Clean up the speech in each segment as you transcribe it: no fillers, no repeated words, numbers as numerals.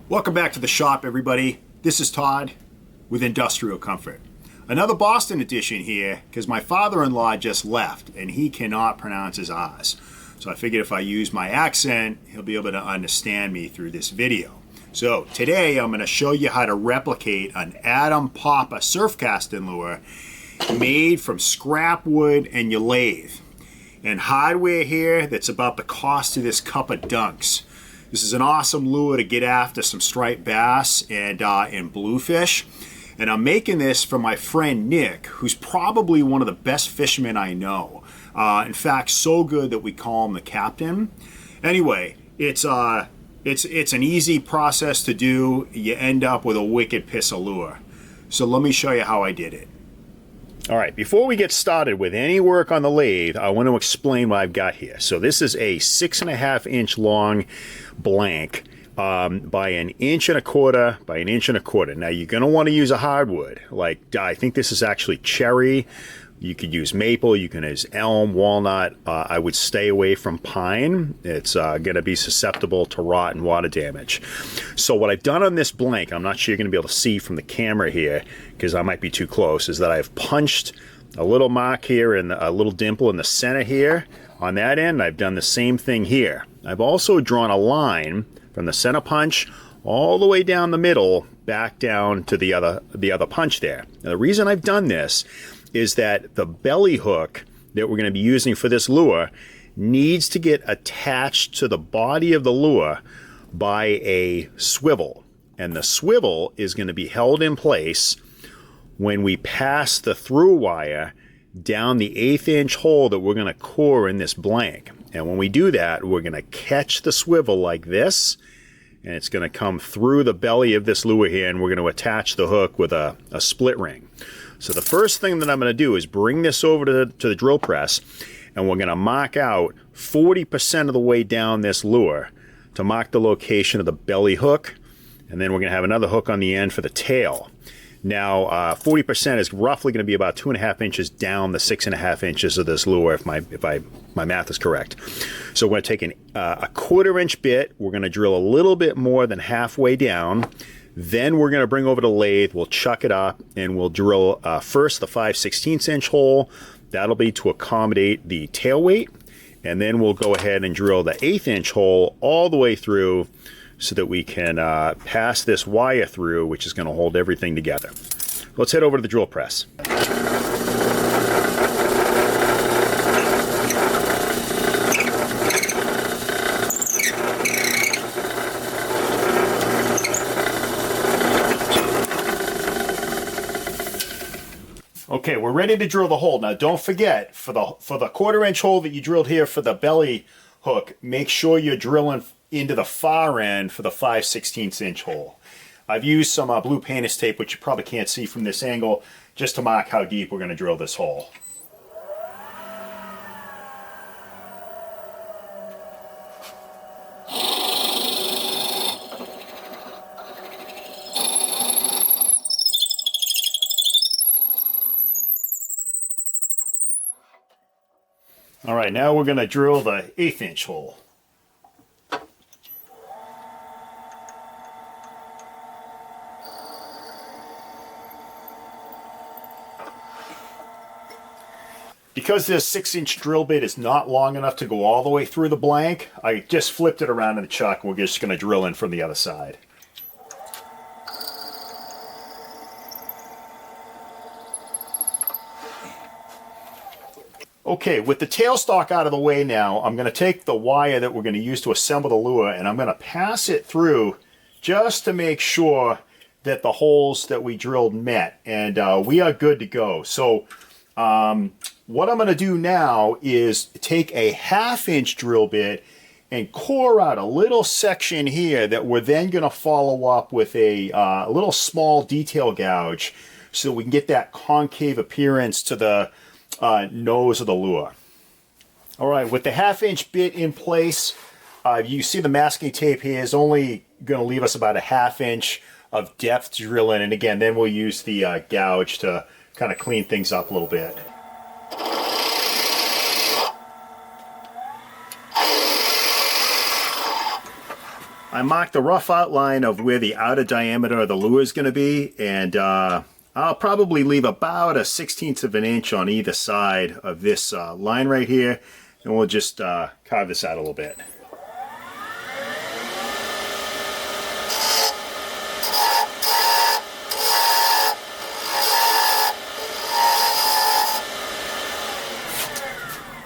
Welcome back to the shop, everybody. This is Todd with Industrial Comfort. Another Boston edition here because my father-in-law just left and he cannot pronounce his R's. So I figured if I use my accent, he'll be able to understand me through this video. So today I'm going to show you how to replicate an Adam Popper surfcasting lure made from scrap wood and your lathe. And hardware here that's about the cost of this cup of dunks. This is an awesome lure to get after some striped bass and bluefish. And I'm making this for my friend Nick, who's probably one of the best fishermen I know. In fact, so good that we call him the captain. Anyway, it's an easy process to do. You end up with a wicked piss of lure. So let me show you how I did it. All right, before we get started with any work on the lathe, I want to explain what I've got here. So this is a 6.5 inch long blank by 1.25 inches by 1.25 inches. Now you're going to want to use a hardwood. Like I think this is actually cherry. You could use maple, you can use elm, walnut. I would stay away from pine. It's going to be susceptible to rot and water damage. So what I've done on this blank, I'm not sure you're going to be able to see from the camera here because I might be too close, is that I've punched a little mark here and a little dimple in the center here on that end. I've done the same thing here. I've also drawn a line from the center punch all the way down the middle back down to the other punch there. Now, the reason I've done this is that the belly hook that we're going to be using for this lure needs to get attached to the body of the lure by a swivel. And the swivel is going to be held in place when we pass the through wire down the 1/8 inch hole that we're going to core in this blank. And when we do that, we're going to catch the swivel like this, and it's going to come through the belly of this lure here, and we're going to attach the hook with a split ring. So the first thing that I'm going to do is bring this over to the drill press, and we're going to mark out 40% of the way down this lure to mark the location of the belly hook, and then we're going to have another hook on the end for the tail. Now 40% is roughly going to be about 2.5 inches down the 6.5 inches of this lure if my math is correct. So we're going to take a 1/4 inch bit, we're going to drill a little bit more than halfway down. Then we're going to bring over the lathe, we'll chuck it up, and we'll drill first the 5/16 inch hole. That'll be to accommodate the tail weight. And then we'll go ahead and drill the 1/8 inch hole all the way through so that we can pass this wire through, which is going to hold everything together. Let's head over to the drill press. Okay, we're ready to drill the hole. Now don't forget, for the 1/4 inch hole that you drilled here for the belly hook, make sure you're drilling into the far end for the 5/16 inch hole. I've used some blue painter's tape, which you probably can't see from this angle, just to mark how deep we're going to drill this hole. All right, now we're going to drill the 1/8 inch hole. Because this 6-inch drill bit is not long enough to go all the way through the blank, I just flipped it around in the chuck and we're just going to drill in from the other side. Okay, with the tailstock out of the way now, I'm going to take the wire that we're going to use to assemble the lure and I'm going to pass it through just to make sure that the holes that we drilled met, and we are good to go. So what I'm going to do now is take a 1/2 inch drill bit and core out a little section here that we're then going to follow up with a little small detail gouge so we can get that concave appearance to the nose of the lure. All right, with the 1/2 inch bit in place, you see the masking tape here is only going to leave us about a 1/2 inch of depth drilling, and again, then we'll use the gouge to kind of clean things up a little bit. I marked the rough outline of where the outer diameter of the lure is going to be, and I'll probably leave about a 1/16 of an inch on either side of this line right here, and we'll just carve this out a little bit.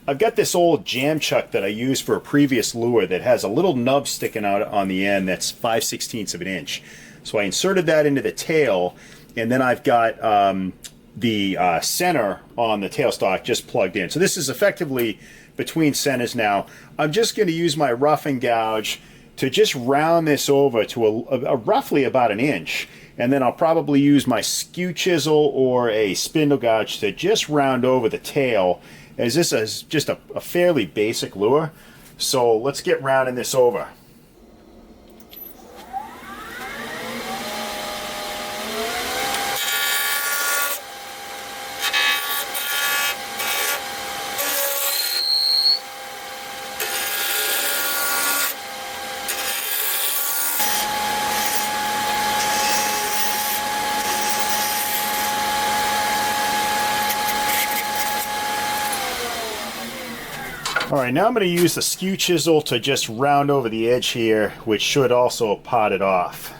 I've got this old jam chuck that I used for a previous lure that has a little nub sticking out on the end that's 5/16 of an inch. So I inserted that into the tail, and then I've got the center on the tailstock just plugged in. So this is effectively between centers now. I'm just going to use my roughing gouge to just round this over to a roughly about an inch. And then I'll probably use my skew chisel or a spindle gouge to just round over the tail, as this is just a fairly basic lure. So let's get rounding this over. Alright, now I'm going to use the skew chisel to just round over the edge here, which should also pot it off.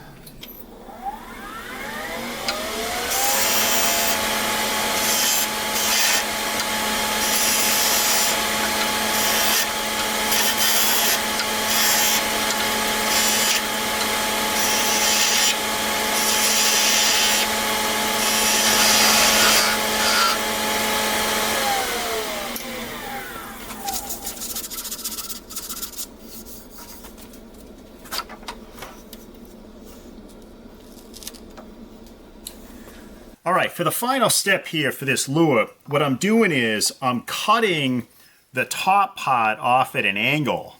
Alright, for the final step here for this lure, what I'm doing is I'm cutting the top part off at an angle,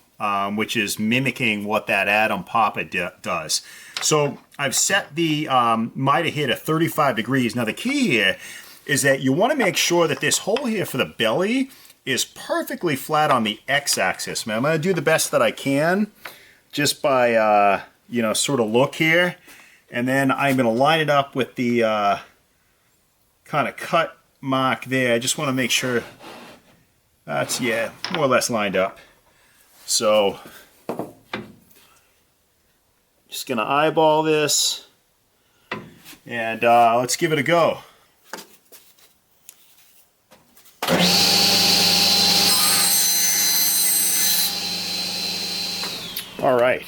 which is mimicking what that Atom Papa does. So I've set the miter here to 35 degrees. Now the key here is that you want to make sure that this hole here for the belly is perfectly flat on the x-axis. Now I'm going to do the best that I can just by, you know, sort of look here. And then I'm going to line it up with the kind of cut mark there. I just want to make sure that's, yeah, more or less lined up. So just gonna eyeball this, and let's give it a go. All right,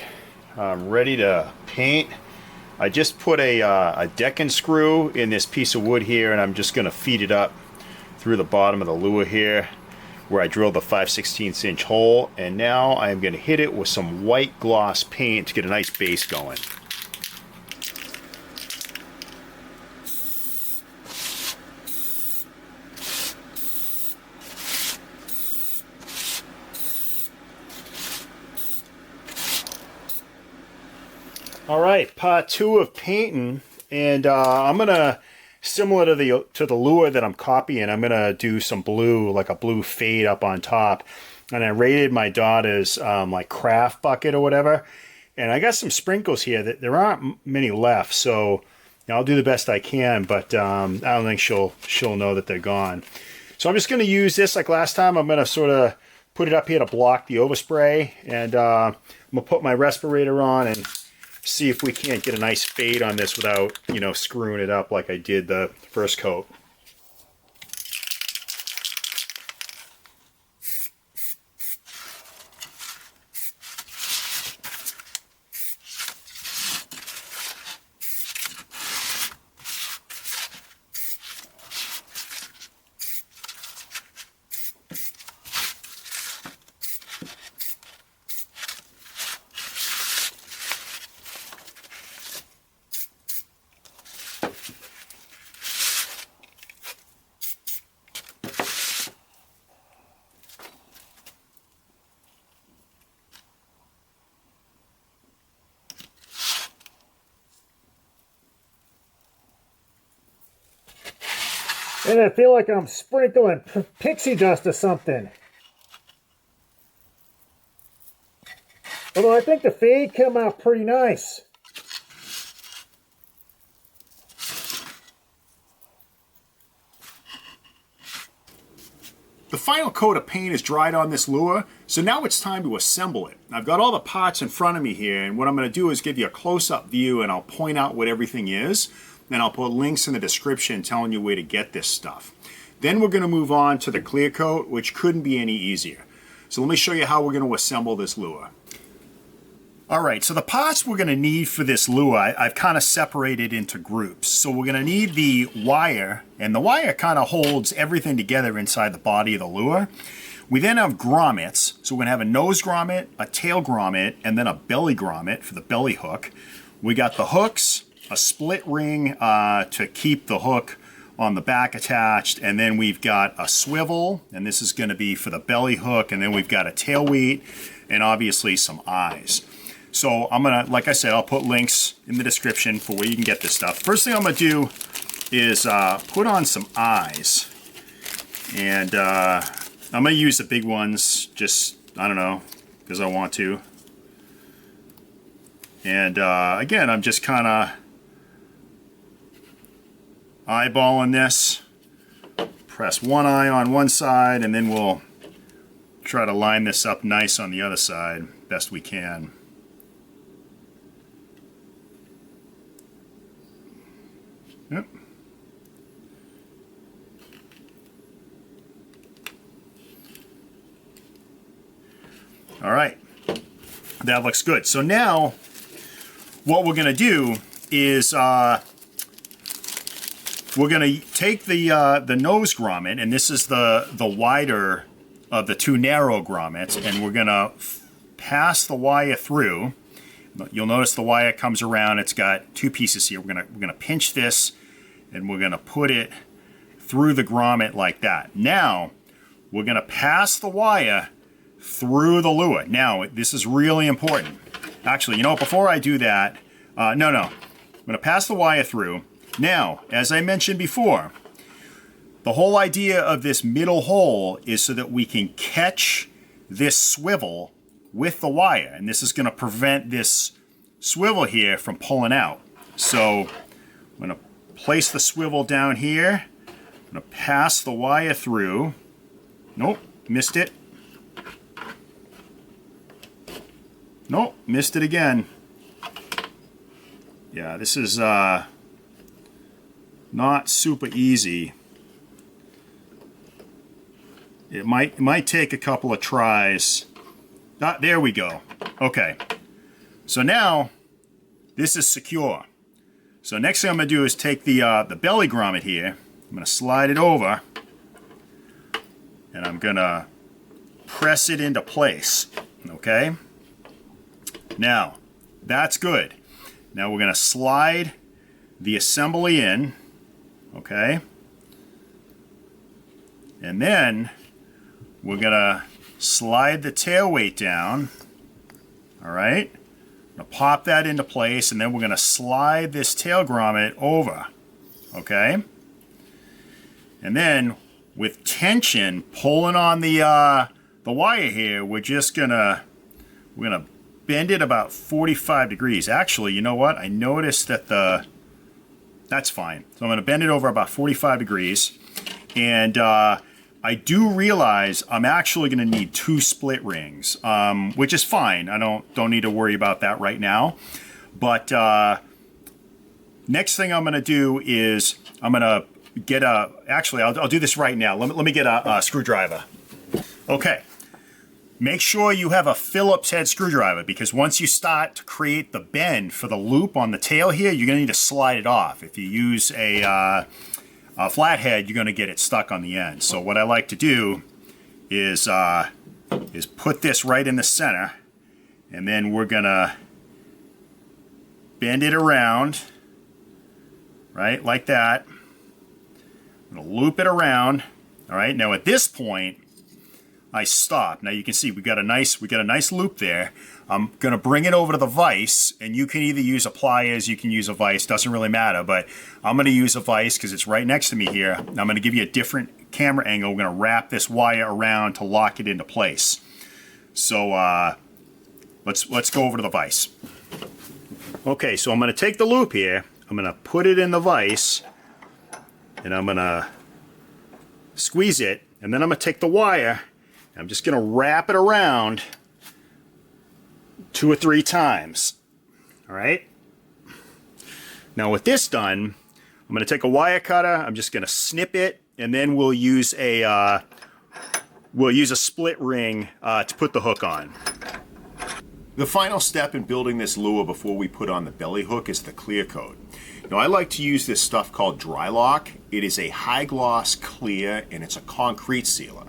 I'm ready to paint. I just put a decking screw in this piece of wood here, and I'm just going to feed it up through the bottom of the lure here where I drilled the 5/16 inch hole, and now I'm going to hit it with some white gloss paint to get a nice base going. All right, part two of painting, and I'm gonna, similar to the lure that I'm copying, I'm gonna do some blue, like a blue fade up on top. And I raided my daughter's like craft bucket or whatever, and I got some sprinkles here. That there aren't many left, so I'll do the best I can. But I don't think she'll know that they're gone. So I'm just gonna use this like last time. I'm gonna sort of put it up here to block the overspray, and I'm gonna put my respirator on and see if we can't get a nice fade on this without, you know, screwing it up like I did the first coat. And I feel like I'm sprinkling pixie dust or something. Although I think the fade came out pretty nice. The final coat of paint is dried on this lure, so now it's time to assemble it. I've got all the parts in front of me here, and what I'm going to do is give you a close-up view, and I'll point out what everything is, and I'll put links in the description telling you where to get this stuff. Then we're going to move on to the clear coat, which couldn't be any easier. So let me show you how we're going to assemble this lure. Alright, so the parts we're going to need for this lure, I've kind of separated into groups. So we're going to need the wire, and the wire kind of holds everything together inside the body of the lure. We then have grommets, so we're going to have a nose grommet, a tail grommet, and then a belly grommet for the belly hook. We got the hooks, a split ring to keep the hook on the back attached, and then we've got a swivel, and this is going to be for the belly hook, and then we've got a tail weight, and obviously some eyes. So I'm gonna, like I said, I'll put links in the description for where you can get this stuff. First thing I'm gonna do is put on some eyes. And I'm gonna use the big ones, just, I don't know, because I want to. And again, I'm just kind of eyeballing this. Press one eye on one side, and then we'll try to line this up nice on the other side, best we can. Yep. All right, that looks good. So now what we're going to do is we're going to take the nose grommet, and this is the wider of the two narrow grommets, and we're going to pass the wire through. You'll notice the wire comes around. It's got two pieces here. We're gonna pinch this, and we're gonna put it through the grommet like that. Now we're gonna pass the wire through the lure. Now this is really important. Actually, you know, before I do that, I'm gonna pass the wire through. Now, as I mentioned before, the whole idea of this middle hole is so that we can catch this swivel with the wire, and this is going to prevent this swivel here from pulling out. So I'm going to place the swivel down here. I'm going to pass the wire through. Nope, missed it. Nope, missed it again. Yeah, this is not super easy. It might take a couple of tries. Ah, there we go. Okay. So now this is secure. So next thing I'm going to do is take the belly grommet here. I'm going to slide it over, and I'm going to press it into place. Okay. Now that's good. Now we're going to slide the assembly in. Okay. And then we're going to slide the tail weight down. All right. I'm going to pop that into place, and then we're going to slide this tail grommet over. Okay. And then with tension pulling on the wire here, we're gonna bend it about 45 degrees. Actually, you know what? I noticed that that's fine. So I'm going to bend it over about 45 degrees, and I do realize I'm actually going to need 2 split rings, which is fine. I don't need to worry about that right now. But next thing I'm going to do is I'm going to get actually I'll do this right now. Let me get a screwdriver. Okay. Make sure you have a Phillips head screwdriver, because once you start to create the bend for the loop on the tail here, you're going to need to slide it off. If you use a flathead, you're going to get it stuck on the end. So what I like to do is put this right in the center, and then we're going to bend it around, right, like that. I'm going to loop it around. All right, now at this point, I stop. Now you can see we got a nice loop there. I'm going to bring it over to the vise, and you can either use a pliers, you can use a vise, doesn't really matter, but I'm going to use a vise because it's right next to me here. I'm going to give you a different camera angle. We're going to wrap this wire around to lock it into place. So let's go over to the vise. Okay, so I'm going to take the loop here. I'm going to put it in the vise, and I'm going to squeeze it, and then I'm going to take the wire, and I'm just going to wrap it around 2 or 3 times. All right? Now with this done, I'm going to take a wire cutter, I'm just going to snip it, and then we'll use a split ring to put the hook on. The final step in building this lure before we put on the belly hook is the clear coat. Now I like to use this stuff called Dry Lock. It is a high gloss clear and it's a concrete sealer.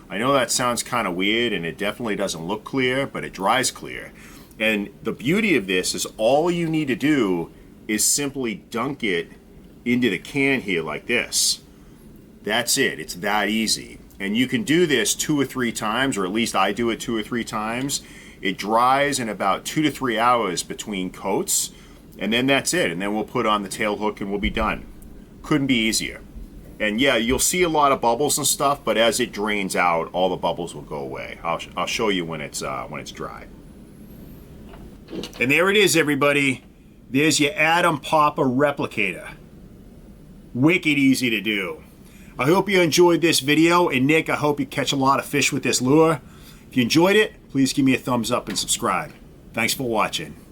I know that sounds kind of weird and it definitely doesn't look clear, but it dries clear. And the beauty of this is all you need to do is simply dunk it into the can here like this. That's it. It's that easy. And you can do this 2 or 3 times, or at least I do it 2 or 3 times. It dries in about 2 to 3 hours between coats, and then that's it. And then we'll put on the tail hook and we'll be done. Couldn't be easier. And yeah, you'll see a lot of bubbles and stuff, but as it drains out, all the bubbles will go away. I'll show you when it's dry. And there it is, everybody. There's your Atom Popper replicator. Wicked easy to do. I hope you enjoyed this video, and Nick, I hope you catch a lot of fish with this lure. If you enjoyed it, please give me a thumbs up and subscribe. Thanks for watching.